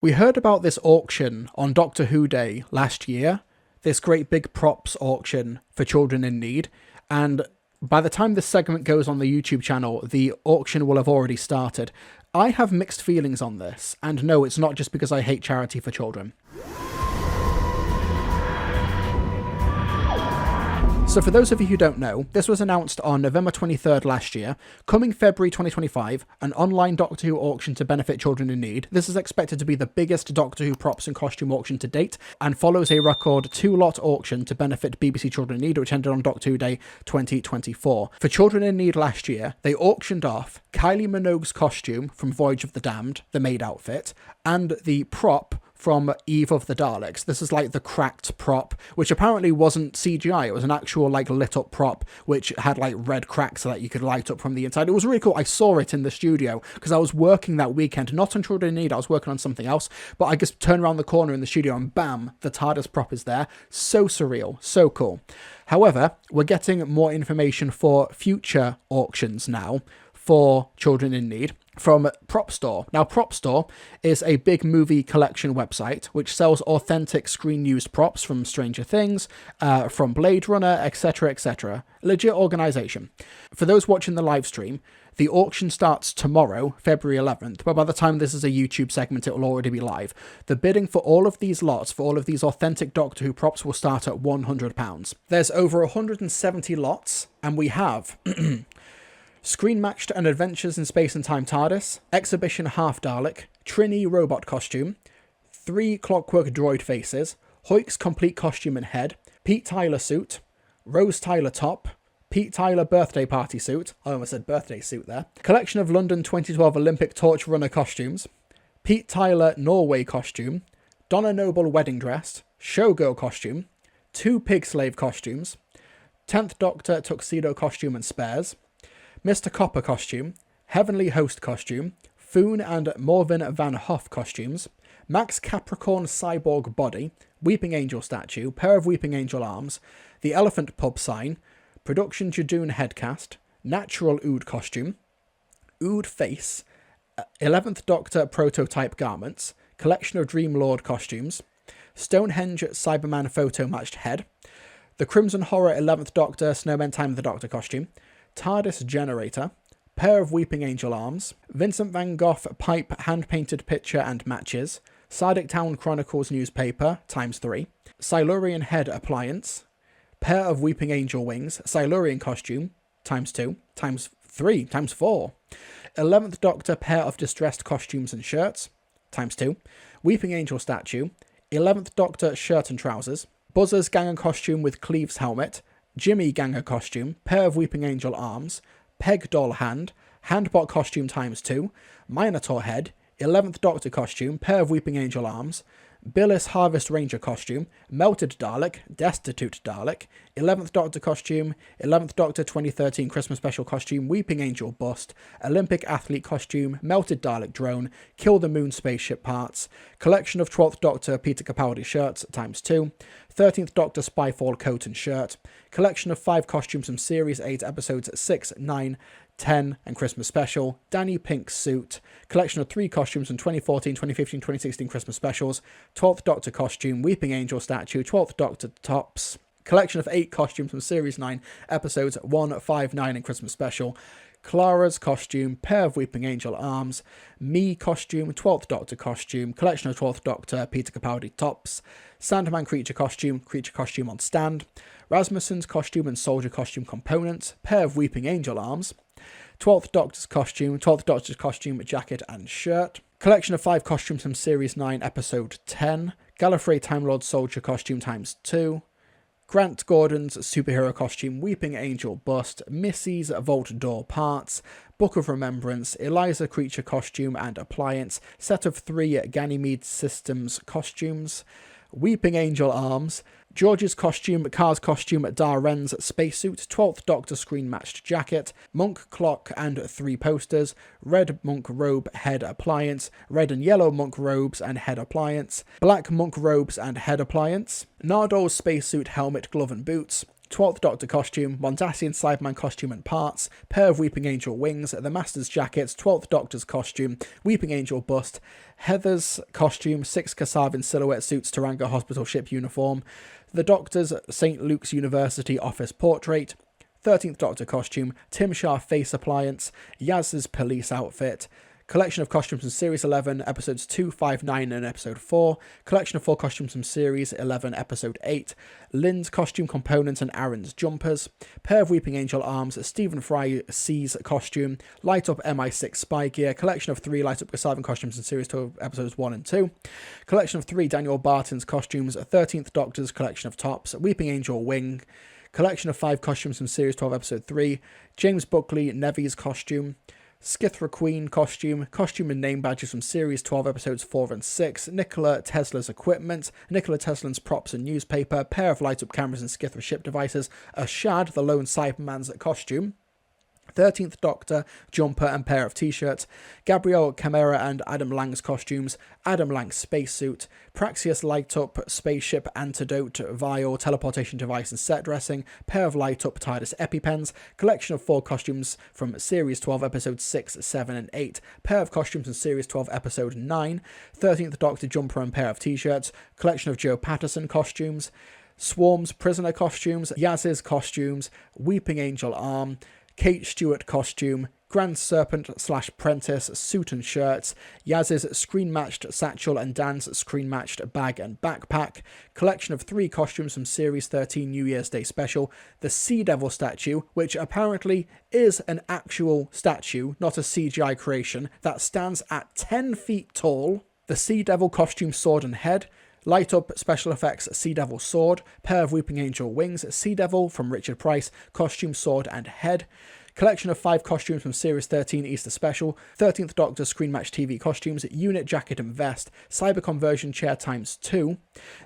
We heard about this auction on Doctor Who Day last year, this great big props auction for children in need, and by the time this segment goes on the YouTube channel, the auction will have already started. I have mixed feelings on this, and no, it's not just because I hate charity for children. So for those of you who don't know, this was announced on November 23rd last year. Coming February 2025, an online Doctor Who auction to benefit children in need. This is expected to be the biggest Doctor Who props and costume auction to date, and follows a record 2-lot auction to benefit BBC Children in Need, which ended on Doctor Who Day 2024. For children in need last year, they auctioned off Kylie Minogue's costume from Voyage of the Damned, the maid outfit, and the prop from Eve of the Daleks. This is like the cracked prop, which apparently wasn't CGI. It was an actual like lit up prop, which had like red cracks so that you could light up from the inside. It was really cool. I saw it in the studio because I was working that weekend, not on Children in Need. I was working on something else, but I just turned around the corner in the studio and bam, the TARDIS prop is there. So surreal, so cool. However, we're getting more information for future auctions now for children in need from Prop Store. Now, Prop Store is a big movie collection website which sells authentic screen-used props from Stranger Things, from Blade Runner, etc., etc. Legit organisation. For those watching the live stream, the auction starts tomorrow, February 11th, but by the time this is a YouTube segment, it will already be live. The bidding for all of these lots, for all of these authentic Doctor Who props, will start at £100. There's over 170 lots, and we have Screen Matched and Adventures in Space and Time TARDIS, Exhibition Half Dalek, Trini robot costume, 3 Clockwork droid faces, Hoyk's complete costume and head, Pete Tyler suit, Rose Tyler top, Pete Tyler birthday party suit, I almost said birthday suit there, collection of London 2012 Olympic torch runner costumes, Pete Tyler Norway costume, Donna Noble wedding dress, showgirl costume, 2 pig slave costumes, 10th Doctor tuxedo costume and spares, Mr. Copper costume, Heavenly Host costume, Foon and Morvin Van Hoff costumes, Max Capricorn cyborg body, Weeping Angel statue, pair of Weeping Angel arms, the Elephant pub sign, Production Jadoon headcast, Natural Ood costume, Ood face, 11th Doctor prototype garments, collection of Dream Lord costumes, Stonehenge Cyberman photo matched head, the Crimson Horror 11th Doctor Snowman Time of the Doctor costume, TARDIS generator, pair of Weeping Angel arms, Vincent van Gogh pipe hand-painted picture and matches, Sardic Town Chronicles newspaper, ×3, Silurian head appliance, pair of Weeping Angel wings, Silurian costume, ×2, ×3, ×4, 11th Doctor pair of distressed costumes and shirts, ×2, Weeping Angel statue, 11th Doctor shirt and trousers, Buzzer's Ganger costume with Cleves helmet, Jimmy Ganger costume, pair of Weeping Angel arms, Peg doll hand, Handbot costume ×2, Minotaur head, 11th Doctor costume, pair of Weeping Angel arms, Billis Harvest Ranger costume, Melted Dalek, Destitute Dalek, 11th Doctor costume, 11th Doctor 2013 Christmas special costume, Weeping Angel bust, Olympic athlete costume, Melted Dalek drone, Kill the Moon spaceship parts, collection of 12th Doctor Peter Capaldi shirts ×2, 13th Doctor Spyfall coat and shirt, collection of 5 costumes from Series 8 episodes 6, 9, 10 and Christmas special, Danny Pink suit, collection of 3 costumes from 2014, 2015, 2016 Christmas specials, 12th Doctor costume, Weeping Angel statue, 12th Doctor tops, collection of 8 costumes from Series 9 episodes 1, 5, 9 and Christmas special, Clara's costume, pair of Weeping Angel arms, Me costume, 12th Doctor costume, collection of 12th Doctor Peter Capaldi tops, Sandman creature costume on stand, Rasmussen's costume and soldier costume components, pair of Weeping Angel arms, 12th Doctor's costume, jacket and shirt, collection of 5 costumes from Series 9 episode 10, Gallifrey Time Lord soldier costume ×2, Grant Gordon's superhero costume, Weeping Angel bust, Missy's Vault Door parts, Book of Remembrance, Eliza creature costume and appliance, set of 3 Ganymede Systems costumes, Weeping Angel arms, George's costume, Car's costume, Darren's spacesuit, 12th Doctor screen-matched jacket, monk clock and 3 posters, red monk robe head appliance, red and yellow monk robes and head appliance, black monk robes and head appliance, Nardol's spacesuit helmet, glove and boots, 12th Doctor costume, Mondasian Cyberman costume and parts, pair of Weeping Angel wings, the Master's jackets, 12th Doctor's costume, Weeping Angel bust, Heather's costume, 6 Kasavin silhouette suits, Taranga hospital ship uniform, the Doctor's St. Luke's University office portrait, 13th Doctor costume, Tim Shah face appliance, Yaz's police outfit, collection of costumes from Series 11, Episodes 2, 5, 9, and Episode 4. Collection of 4 costumes from Series 11, Episode 8. Lynn's costume components and Aaron's jumpers. Pair of Weeping Angel arms. Stephen Fry C's costume. Light Up MI6 spy gear. Collection of 3 Light Up Kasavin costumes in Series 12, Episodes 1 and 2. Collection of 3 Daniel Barton's costumes. 13th Doctor's collection of tops. Weeping Angel wing. Collection of 5 costumes from Series 12, Episode 3. James Buckley Nevi's costume. Skithra Queen costume and name badges from Series 12, Episodes 4 and 6, Nikola Tesla's equipment, Nikola Tesla's props and newspaper, pair of light-up cameras and Skithra ship devices, a Shad, the lone Cyberman's costume, 13th Doctor, jumper and pair of t-shirts, Gabrielle Camara and Adam Lang's costumes, Adam Lang's spacesuit, Praxius light-up spaceship antidote, vial, teleportation device and set dressing, pair of light-up TARDIS EpiPens, collection of 4 costumes from Series 12, Episodes 6, 7 and 8, pair of costumes from Series 12, Episode 9, 13th Doctor jumper and pair of t-shirts, collection of Joe Patterson costumes, Swarm's prisoner costumes, Yaz's costumes, Weeping Angel arm, Kate Stewart costume, Grand Serpent / Prentice suit and shirts, Yaz's screen-matched satchel and Dan's screen-matched bag and backpack, collection of 3 costumes from Series 13 New Year's Day special, the Sea Devil statue, which apparently is an actual statue, not a CGI creation, that stands at 10 feet tall, the Sea Devil costume, sword and head, Light Up Special Effects Sea Devil sword, pair of Weeping Angel wings, Sea Devil from Richard Price, costume, sword and head. Collection of 5 costumes from Series 13 Easter Special, 13th Doctor Screen Match TV costumes, unit jacket and vest, cyber conversion chair ×2,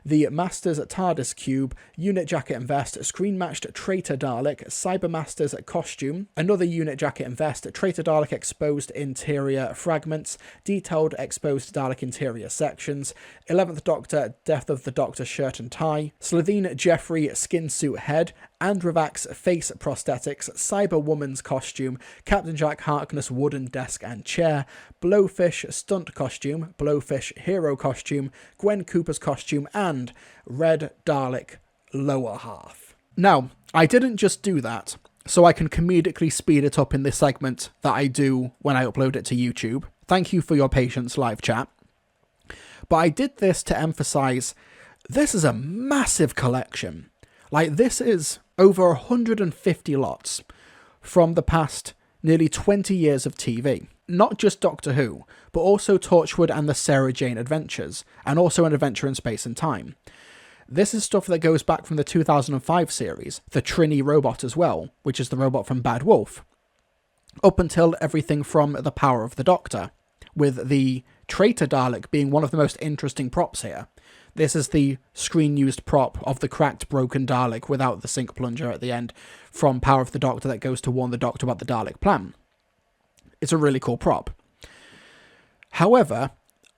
the Master's TARDIS cube, unit jacket and vest, screen matched Traitor Dalek, Cyber Master's costume, another unit jacket and vest, Traitor Dalek exposed interior fragments, detailed exposed Dalek interior sections, 11th Doctor Death of the Doctor shirt and tie, Slitheen Jeffrey skin suit head, Androvax face prosthetics, Cyber Woman's costume, Captain Jack Harkness wooden desk and chair, Blowfish stunt costume, Blowfish hero costume, Gwen Cooper's costume, and Red Dalek lower half. Now, I didn't just do that so I can comedically speed it up in this segment that I do when I upload it to YouTube. Thank you for your patience, live chat. But I did this to emphasize this is a massive collection. Like, this is over 150 lots from the past nearly 20 years of TV. Not just Doctor Who, but also Torchwood and the Sarah Jane Adventures, and also An Adventure in Space and Time. This is stuff that goes back from the 2005 series, the Trini robot as well, which is the robot from Bad Wolf, up until everything from The Power of the Doctor, with the Traitor Dalek being one of the most interesting props here. This is the screen-used prop of the cracked, broken Dalek without the sink plunger at the end from Power of the Doctor that goes to warn the Doctor about the Dalek plan. It's a really cool prop. However,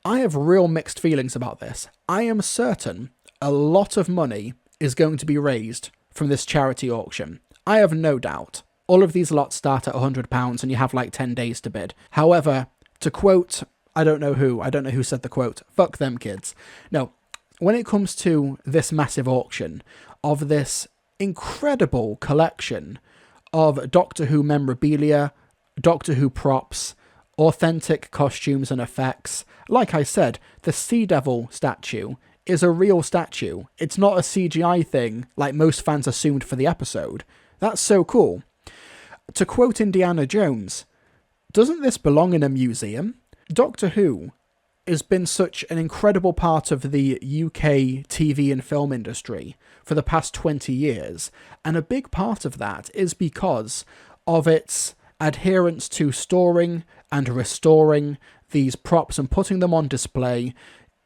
I have real mixed feelings about this. I am certain a lot of money is going to be raised from this charity auction. I have no doubt. All of these lots start at £100 and you have like 10 days to bid. However, to quote, I don't know who said the quote, fuck them kids. No. When it comes to this massive auction of this incredible collection of Doctor Who memorabilia, Doctor Who props, authentic costumes and effects, like I said, the Sea Devil statue is a real statue. It's not a CGI thing like most fans assumed for the episode. That's so cool. To quote Indiana Jones, doesn't this belong in a museum? Doctor Who has been such an incredible part of the UK TV and film industry for the past 20 years, and a big part of that is because of its adherence to storing and restoring these props and putting them on display,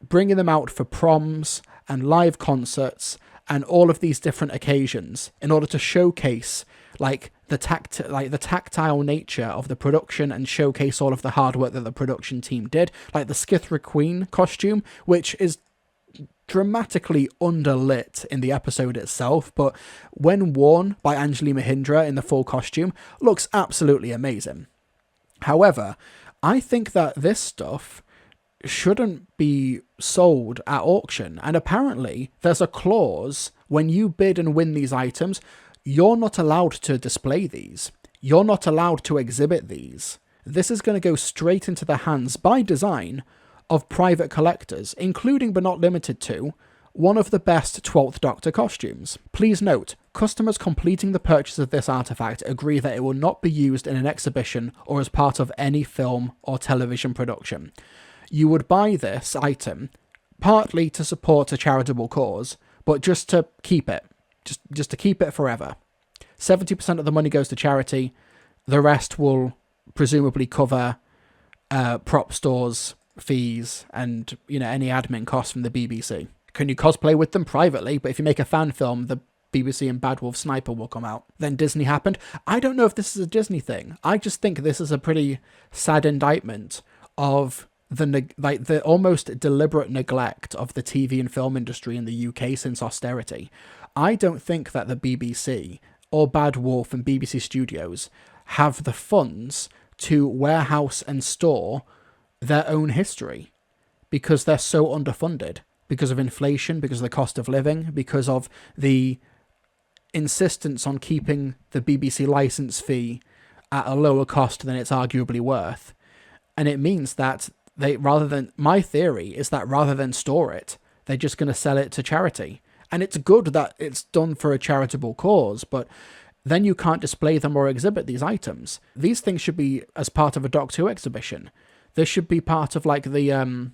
bringing them out for proms and live concerts and all of these different occasions in order to showcase the tactile nature of the production and showcase all of the hard work that the production team did. Like the Skithra Queen costume, which is dramatically underlit in the episode itself, but when worn by Anjali Mahindra in the full costume, looks absolutely amazing. However, I think that this stuff shouldn't be sold at auction, and apparently there's a clause when you bid and win these items, you're not allowed to display these. You're not allowed to exhibit these. This is going to go straight into the hands, by design, of private collectors, including but not limited to one of the best 12th Doctor costumes. Please note, customers completing the purchase of this artifact agree that it will not be used in an exhibition or as part of any film or television production. You would buy this item partly to support a charitable cause, but just to keep it. Just to keep it forever. 70% of the money goes to charity. The rest will presumably cover prop stores, fees, and any admin costs from the BBC. Can you cosplay with them privately? But if you make a fan film, the BBC and Bad Wolf Sniper will come out. Then Disney happened. I don't know if this is a Disney thing. I just think this is a pretty sad indictment of the almost deliberate neglect of the TV and film industry in the UK since austerity. I don't think that the BBC or Bad Wolf and BBC Studios have the funds to warehouse and store their own history because they're so underfunded, because of inflation, because of the cost of living, because of the insistence on keeping the BBC license fee at a lower cost than it's arguably worth. And it means that my theory is that rather than store it, they're just going to sell it to charity. And it's good that it's done for a charitable cause, but then you can't display them or exhibit these items. These things should be as part of a Doctor Who exhibition. This should be part of that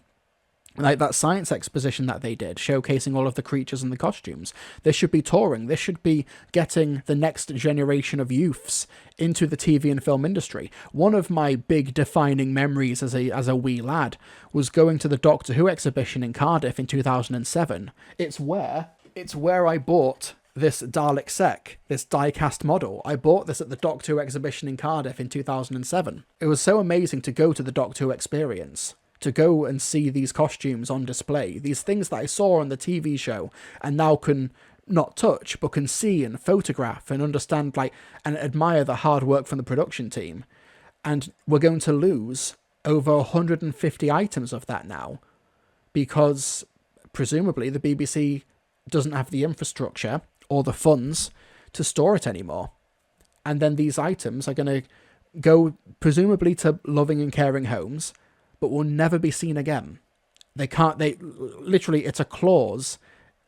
science exposition that they did, showcasing all of the creatures and the costumes. This should be touring. This should be getting the next generation of youths into the TV and film industry. One of my big defining memories as a wee lad was going to the Doctor Who exhibition in Cardiff in 2007. It's where I bought this Dalek Sec, this die-cast model. I bought this at the Doctor Who exhibition in Cardiff in 2007. It was so amazing to go to the Doctor Who experience, to go and see these costumes on display, these things that I saw on the TV show and now can not touch, but can see and photograph and understand, and admire the hard work from the production team. And we're going to lose over 150 items of that now because presumably the BBC doesn't have the infrastructure or the funds to store it anymore. And then these items are going to go presumably to loving and caring homes, but will never be seen again. Literally, it's a clause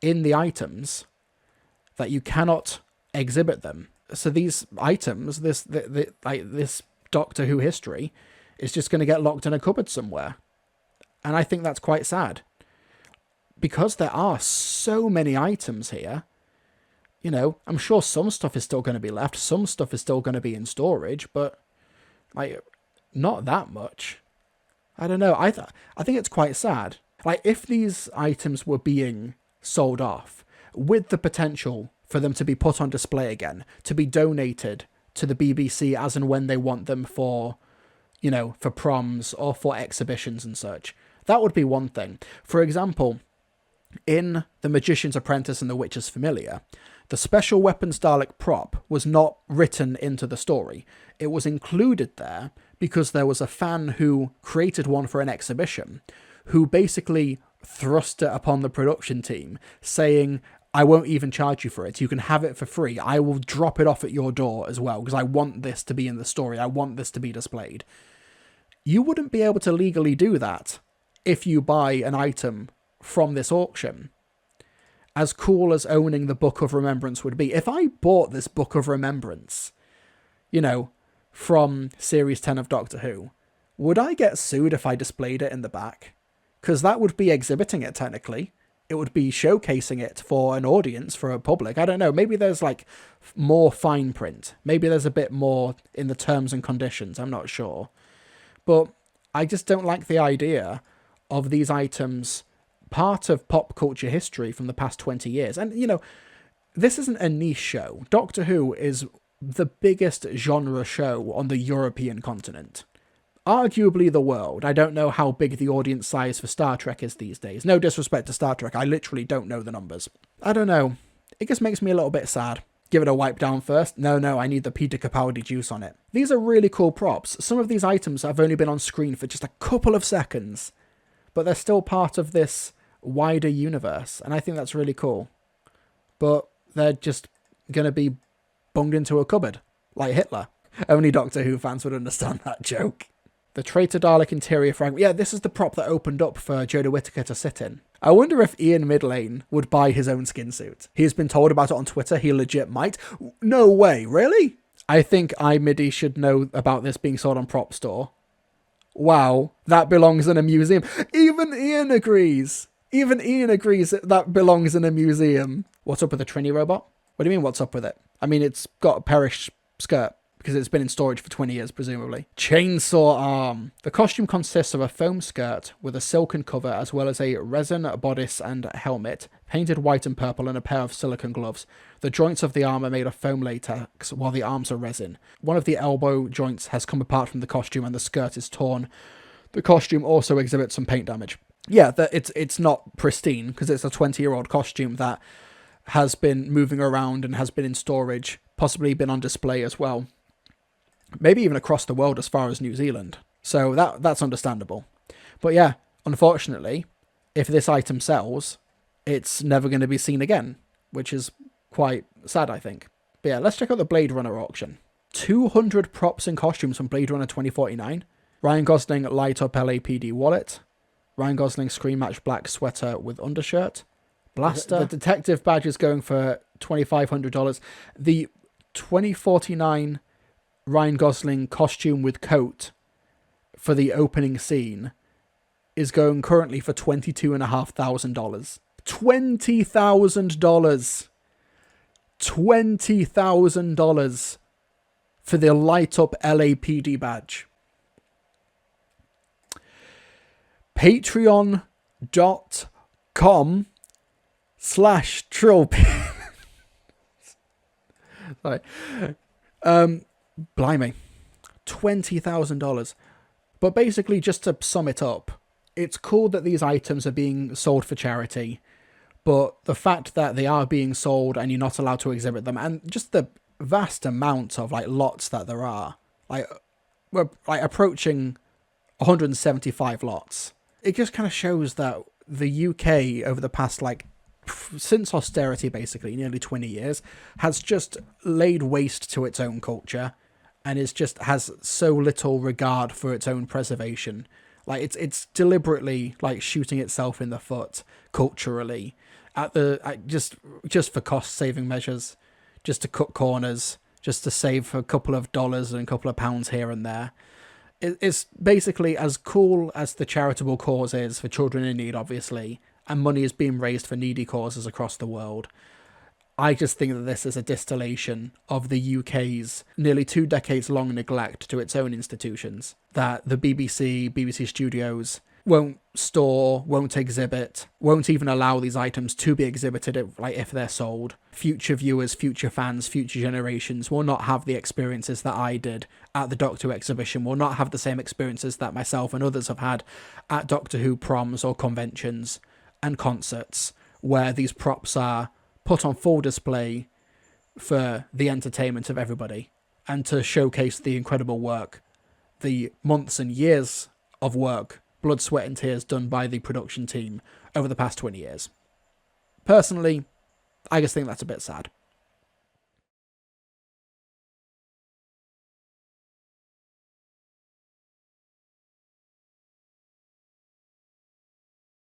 in the items that you cannot exhibit them. So these items, this Doctor Who history, is just going to get locked in a cupboard somewhere. And I think that's quite sad. Because there are so many items here, I'm sure some stuff is still going to be left, some stuff is still going to be in storage, but not that much. I don't know. I think it's quite sad. If these items were being sold off with the potential for them to be put on display again, to be donated to the BBC as and when they want them for proms or for exhibitions and such, that would be one thing. For example, in The Magician's Apprentice and The Witch's Familiar, the Special Weapons Dalek prop was not written into the story. It was included there because there was a fan who created one for an exhibition who basically thrust it upon the production team, saying, I won't even charge you for it. You can have it for free. I will drop it off at your door as well because I want this to be in the story. I want this to be displayed. You wouldn't be able to legally do that if you buy an item from this auction. As cool as owning the Book of Remembrance would be, if I bought this Book of Remembrance, from Series 10 of Doctor Who, would I get sued if I displayed it in the back? Because that would be exhibiting it technically. It would be showcasing it for an audience, for a public. I don't know, maybe there's more fine print. Maybe there's a bit more in the terms and conditions, I'm not sure. But I just don't like the idea of these items part of pop culture history from the past 20 years. And, this isn't a niche show. Doctor Who is the biggest genre show on the European continent. arguably the world. I don't know how big the audience size for Star Trek is these days. No disrespect to Star Trek, I literally don't know the numbers. I don't know. It just makes me a little bit sad. Give it a wipe down first. No, I need the Peter Capaldi juice on it. These are really cool props. Some of these items have only been on screen for just a couple of seconds, but they're still part of this wider universe, and I think that's really cool. But they're just going to be bunged into a cupboard, like Hitler. Only Doctor Who fans would understand that joke. The Traitor Dalek interior fragment. Yeah, this is the prop that opened up for Jodie Whittaker to sit in. I wonder if Ian Midlane would buy his own skin suit. He's been told about it on Twitter. He legit might. No way, really? I think iMidi should know about this being sold on Prop Store. Wow, that belongs in a museum. Even Ian agrees. Even Ian agrees that belongs in a museum. What's up with the Trini robot? What do you mean, what's up with it? I mean, it's got a perished skirt, because it's been in storage for 20 years, presumably. Chainsaw arm. The costume consists of a foam skirt with a silken cover, as well as a resin bodice and helmet, painted white and purple, and a pair of silicone gloves. The joints of the arm are made of foam latex, while the arms are resin. One of the elbow joints has come apart from the costume, and the skirt is torn. The costume also exhibits some paint damage. Yeah, it's not pristine, because it's a 20-year-old costume that has been moving around and has been in storage, possibly been on display as well. Maybe even across the world as far as New Zealand. So that's understandable. But yeah, unfortunately, if this item sells, it's never going to be seen again, which is quite sad, I think. But yeah, let's check out the Blade Runner auction. 200 props and costumes from Blade Runner 2049. Ryan Gosling light up LAPD wallet. Ryan Gosling screen match black sweater with undershirt. Blaster. The detective badge is going for $2,500. The 2049 Ryan Gosling costume with coat for the opening scene is going currently for $22,500. $20,000. $20,000 for the light up LAPD badge. Patreon.com/Trilby. Sorry. Blimey. $20,000. But basically, just to sum it up, it's cool that these items are being sold for charity, but the fact that they are being sold and you're not allowed to exhibit them, and just the vast amount of lots that there are, we're approaching 175 lots. It just kind of shows that the UK over the past since austerity, basically nearly 20 years, has just laid waste to its own culture, and has so little regard for its own preservation. It's deliberately shooting itself in the foot culturally just for cost saving measures, just to cut corners, just to save a couple of dollars and a couple of pounds here and there. It's basically, as cool as the charitable cause is for children in need, obviously, and money is being raised for needy causes across the world, I just think that this is a distillation of the UK's nearly 2 decades long neglect to its own institutions, that the BBC Studios won't store, won't exhibit, won't even allow these items to be exhibited if they're sold. Future viewers, future fans, future generations will not have the experiences that I did at the Doctor Who exhibition, will not have the same experiences that myself and others have had at Doctor Who proms or conventions and concerts, where these props are put on full display for the entertainment of everybody and to showcase the incredible work, the months and years of work, blood, sweat and tears done by the production team over the past 20 years. Personally, I just think that's a bit sad.